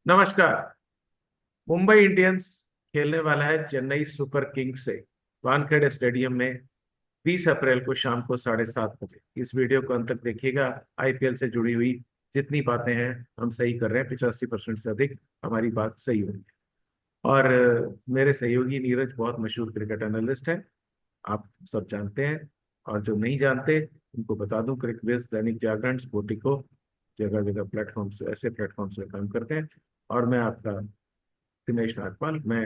नमस्कार। मुंबई इंडियंस खेलने वाला है चेन्नई सुपर किंग्स से वानखेड़े स्टेडियम में 20 अप्रैल को शाम को 7:30 बजे। इस वीडियो को अंत तक देखिएगा। आईपीएल से जुड़ी हुई जितनी बातें हैं हम सही कर रहे हैं, 85% से अधिक हमारी बात सही होगी। और मेरे सहयोगी नीरज बहुत मशहूर क्रिकेट एनालिस्ट हैं, आप सब जानते हैं। और जो नहीं जानते उनको बता दूं, क्रिक बेस, दैनिक जागरण, स्पोर्टिको जगह जगह प्लेटफॉर्म्स, ऐसे प्लेटफॉर्म्स में काम करते हैं। और मैं आपका दिनेश नागपाल, मैं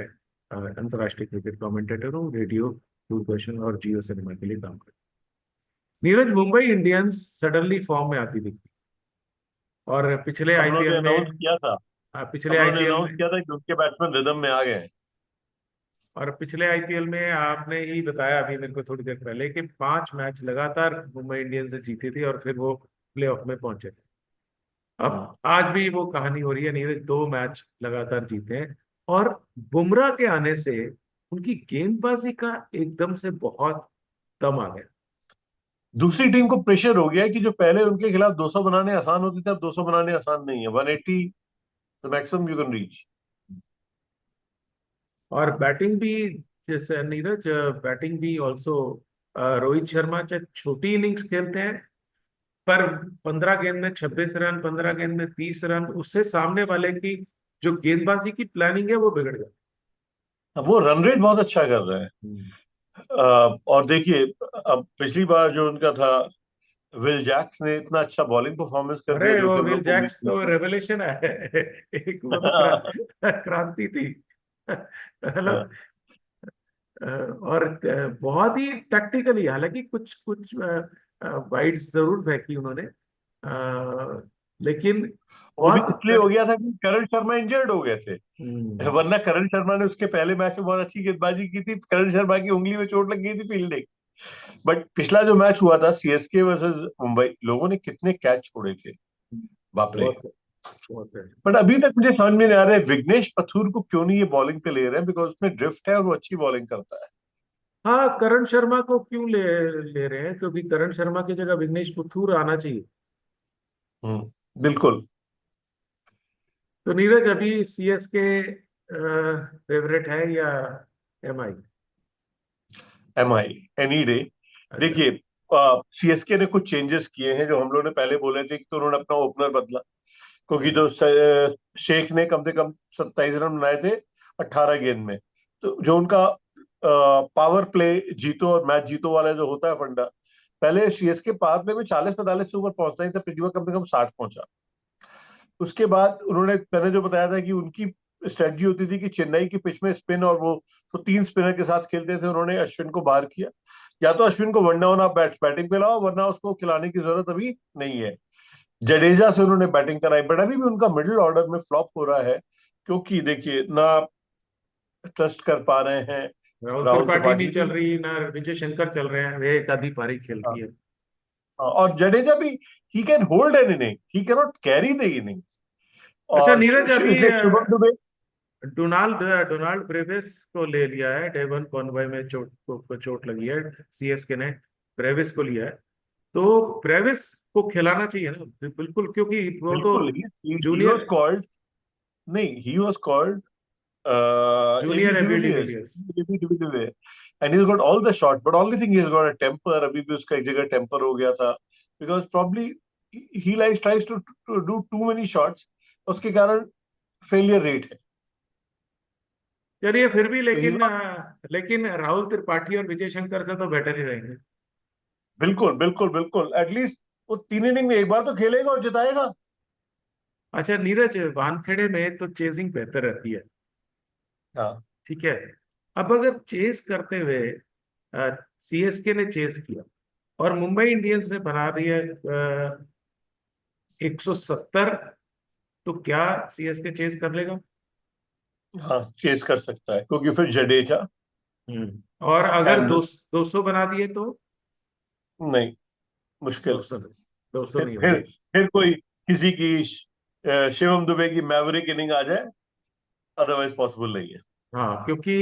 अंतर्राष्ट्रीय क्रिकेट कमेंटेटर हूँ, रेडियो, दूरदर्शन और जियो सिनेमा के लिए काम करता हूँ। Neeraj, Mumbai Indians suddenly form में आती दिखती और पिछले हम लोगों आईपीएल ने में अनाउंस किया था। पिछले हम लोगों ने आईपीएल अनाउंस में किया था कि उनके बैट्समैन रिदम में आ गए हैं। और पिछले आईपीएल में आपने ही बताया अभी मेरे को थोड़ी देर पहले कि 5 मैच लगातार मुंबई इंडियंस जीती थी और फिर वो प्लेऑफ में पहुंचे थे। हम्म। अब आज भी वो कहानी हो रही है, नीरज, 2 मैच लगातार जीते हैं। और बुमराह के आने से उनकी गेंदबाजी का एकदम से बहुत दम आ गया। दूसरी टीम को प्रेशर हो गया है कि जो पहले उनके खिलाफ 200 बनाने आसान होते थे, अब 200 बनाने आसान नहीं है। 180 the maximum you can reach. और बैटिंग भी, जैसे नीरज, बैटिंग भी ऑल्सो, रोहित शर्मा चाहे छोटी इनिंग्स खेलते हैं पर 15 गेंद में 26 रन, 15 गेंद में 30 रन, उससे सामने वाले की जो गेंदबाजी की प्लानिंग है वो बिगड़ गई। अब वो रन रेट बहुत अच्छा कर रहे हैं। हम्म। और देखिए, अब पिछली बार जो उनका था, विल जैक्स ने इतना अच्छा बॉलिंग परफॉर्मेंस कर अरे दिया जो वो कि हम विल लोग को उम्मीद जैक्स नहीं तो थी। रेवोल्यूशन है। एक वो तो क्रांति थी। मतलब और बहुत ही टैक्टिकली, हालांकि कुछ कुछ वाइड्स जरूर फेंकी उन्होंने, लेकिन वो भी बहुत इसलिए हो गया था कि करण शर्मा इंजर्ड हो गए थे। हम्म, वरना करण शर्मा ने उसके पहले मैच में बहुत अच्छी गेंदबाजी की थी। करण शर्मा की उंगली में चोट लग गई थी फील्डिंग। बट पिछला जो मैच हुआ था सीएसके वर्सेस मुंबई, लोगों ने कितने कैच छोड़े थे, बाप रे। बहुत बहुत है। बट अभी तक मुझे समझ में नहीं आ रहा है विग्नेश पथूर को क्यों नहीं ये बॉलिंग पे ले रहे हैं, बिकॉज उसमें ड्रिफ्ट है और वो अच्छी बॉलिंग करता है। हाँ, करण शर्मा को क्यों ले ले रहे हैं? क्योंकि करण शर्मा की जगह विघ्नेश पुथूर आना चाहिए। बिल्कुल। तो नीरज, अभी सीएसके फेवरेट है या MI? M I any day. अच्छा। देखिए, सीएसके ने कुछ चेंजेस किए हैं जो हम लोग ने पहले बोले थे कि तो उन्होंने अपना ओपनर बदला। क्योंकि हम्म, जो शेख ने कम से कम 27 रन बनाए थे 18 गेंद में। तो जो उनका पावर प्ले जीतो और मैच जीतो वाला जो होता है फंडा, पहले सीएसके पावर प्ले में 40-45 से ऊपर पहुंचता ही था, पिछली बार कम से कम 60 पहुंचा। उसके बाद उन्होंने, मैंने जो बताया था कि उनकी स्ट्रेटजी होती थी कि चेन्नई की पिच में स्पिन, और वो तो 3 स्पिनर के साथ खेलते थे। उन्होंने अश्विन को बाहर किया। या तो अश्विन को वन डाउन आप बैटिंग पे लाओ, वरना उसको खिलाने की जरूरत अभी नहीं है। जडेजा से उन्होंने बैटिंग कराई, बट अभी भी उनका मिडिल ऑर्डर में फ्लॉप हो रहा है। क्योंकि देखिए ना, ट्रस्ट कर पा रहे हैं राहुल राहुल त्रिपाठी नहीं त्रिपाठी चल की। रही ना, विजय शंकर चल रहे हैं, वे एक आधी पारी हाँ, खेलती है। हाँ, और जडेजा भी, he can hold N inning, he can not carry the inning. अच्छा और नीरज, अभी देख Shubham Dubey. Donald Donald Brevis को ले लिया है, डेवन कॉनवॉय में को चोट लगी है, सीएसके ने ब्रेविस को लिया है। तो ब्रेविस को खिलाना चाहिए ना, बिल्कुल, क्योंकि वो तो बिल्कुल, ही वाज जूनियर कॉल्ड। नहीं, he was called AB junior AB de Villiers. De Villiers. AB de Villiers and he got all the shot, but only thing he got a temper. अभी भी उसका एक जगह टेम्पर हो गया था, because probably he like tries to do too many shots. उसके कारण फेलियर रेट है। चलिए फिर भी, तो ही लेकिन नॉट। लेकिन राहुल त्रिपाठी और विजय शंकर से तो बेटर ही रहेंगे। बिल्कुल, बिल्कुल, बिल्कुल, एटलीस्ट वो 3 इनिंग में एक बार तो खेलेगा और जिताएगा। अच्छा नीरज, वानखेड़े में तो चेजिंग बेहतर रहती है, हाँ। ठीक है। अब अगर चेस करते हुए सीएसके ने चेस किया और मुंबई इंडियंस ने बना दिया 170, तो क्या सीएसके चेस कर लेगा? हाँ, चेस कर सकता है, क्योंकि फिर जडेजा और अगर एंड 200 बना दिए तो? नहीं, मुश्किल। 200 नहीं, 200 फिर नहीं फिर होंगे। फिर कोई किसी की शिवम दुबे की मैवरिक इनिंग आ जाए, अदरवाइज पॉसिबल नहीं है। हाँ, क्योंकि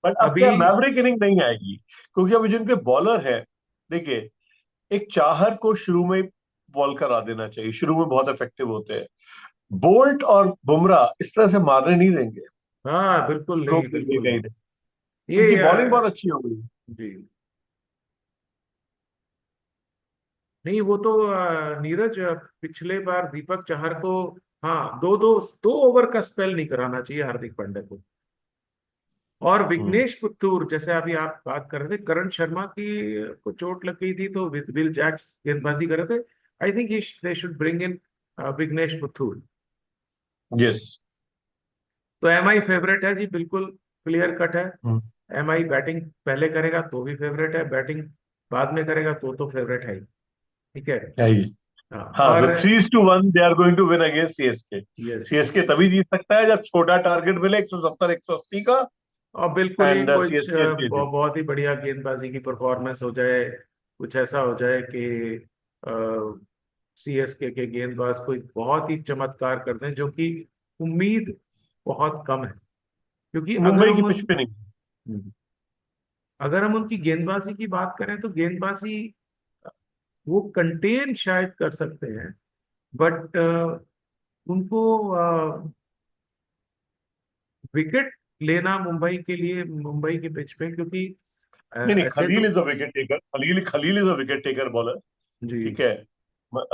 बट अब अभी क्या मैवरिक इनिंग नहीं आएगी, क्योंकि अभी जिनके बॉलर है, देखिए, एक चाहर को शुरू में बॉल करा देना चाहिए, शुरू में बहुत इफेक्टिव होते हैं। बोल्ट और बुमराह इस तरह से मारने नहीं देंगे, हाँ बिल्कुल स्ट्रोक नहीं, देंगे बिल्कुल कहीं नहीं। नहीं। ये उनकी बॉलिंग बहुत अच्छी हो गई। जी नहीं, वो तो नीरज, पिछले बार दीपक चाहर को, हाँ, दो दो 2 ओवर का स्पेल नहीं कराना चाहिए हार्दिक पांड्या को। और हम्म। विघ्नेश पुथूर, जैसे अभी आप बात कर रहे थे, करण शर्मा की को चोट लग गई थी तो विल जैक्स गेंदबाजी कर रहे थे। I think they should bring in Vighnesh Puthur. Yes. तो एमआई फेवरेट है जी, बिल्कुल क्लियर कट है। एमआई बैटिंग पहले करेगा तो भी फेवरेट है, बैटिंग बाद में करेगा तो फेवरेट है ही। ठीक है। हाँ हाँ, और तो 3-1 they are going to win against CSK. Yes, CSK तभी जीत सकता है जब छोटा टारगेट मिले 170 180 का, और बिल्कुल ही एंड कुछ सीएसके जीते। बहुत ही बढ़िया गेंदबाजी की परफॉर्मेंस हो जाए, कुछ ऐसा हो जाए कि सीएसके के गेंदबाज कोई बहुत ही चमत्कार कर दें, जो कि उम्मीद बहुत कम है। क्योंकि मुंबई की पिच पे नहीं। अगर हम उनकी गेंदबाजी की बात करें तो गेंदबाजी वो कंटेन शायद कर सकते हैं, बट उनको विकेट लेना मुंबई के लिए, मुंबई के पिच पे, क्योंकि नहीं नहीं, ऐसे खलील तो is a wicket taker, Khaleel is a wicket taker bowler. ठीक जी है।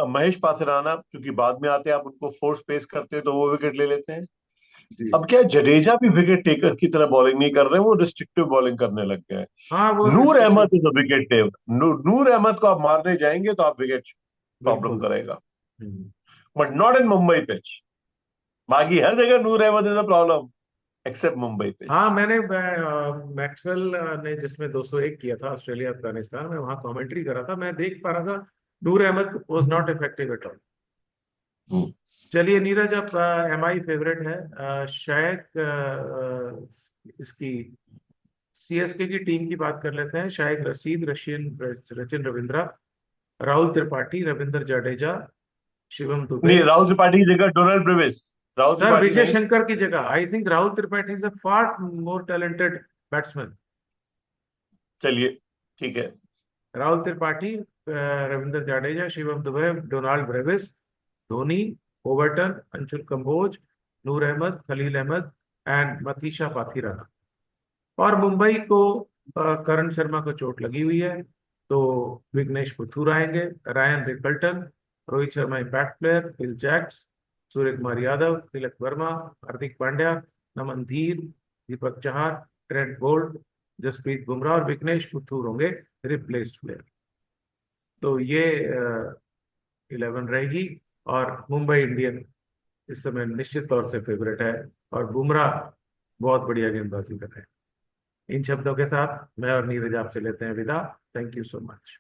महेश पाथराना क्योंकि बाद में आते हैं, आप उनको फोर्स पेस करते हैं तो वो विकेट ले लेते हैं। जी अब क्या है, जडेजा भी विकेट टेकर की तरह बॉलिंग नहीं कर रहे हैं, वो रिस्ट्रिक्टिव बॉलिंग करने लग गए हैं। हाँ, वो Noor restrictive, Ahmad is a wicket taker. Noor Ahmad को आप मारने जाएंगे तो आप विकेट प्रॉब्लम बिल्कुल। करेगा, hmm. But not in Mumbai pitch. बाकी हर जगह Noor Ahmad is a problem except Mumbai हाँ, पिच। मैंने मैक्सवेल ने जिसमें 201 किया था ऑस्ट्रेलिया अफगानिस्तान में, वहां कमेंट्री करा था, मैं देख पा रहा था Noor Ahmad was not effective at all. चलिए नीरज, अब एमआई फेवरेट है, शायद इसकी सीएसके की टीम की बात कर लेते हैं। शायद रशीद, रचिन रविंद्रा, राहुल त्रिपाठी, रविंद्र जडेजा, शिवम दुबे। नहीं, राहुल त्रिपाठी की जगह Donald Brevis. Rahul sir, Tripathi Vijay नहीं। शंकर की जगह I think Rahul Tripathi is a far more talented batsman. चलिए, ठीक है। Rahul Tripathi, Ravindra Jadeja, Shivam Dube, Donald Brevis, Dhoni, Overton, Anshul Kamboj, Noor Ahmad, Khaleel Ahmed and Matheesha Pathirana. और मुंबई को करण शर्मा को चोट लगी हुई है, तो विघ्नेश पुथुर आएंगे, Ryan Rickelton, Rohit Sharma impact player, Phil Jacks, Surya Kumar Yadav, Tilak Varma, Hardik Pandya, Naman Dhir, Deepak Chahar, Trent Boult, Jasprit Bumrah और विघ्नेश पुथुर होंगे रिप्लेस्ड प्लेयर। तो ये 11 रहेगी। और मुंबई इंडियन इस समय निश्चित तौर से फेवरेट है, और बुमराह बहुत बढ़िया गेंदबाजी कर रहे हैं। इन शब्दों के साथ मैं और नीरज आपसे लेते हैं विदा। Thank you so much.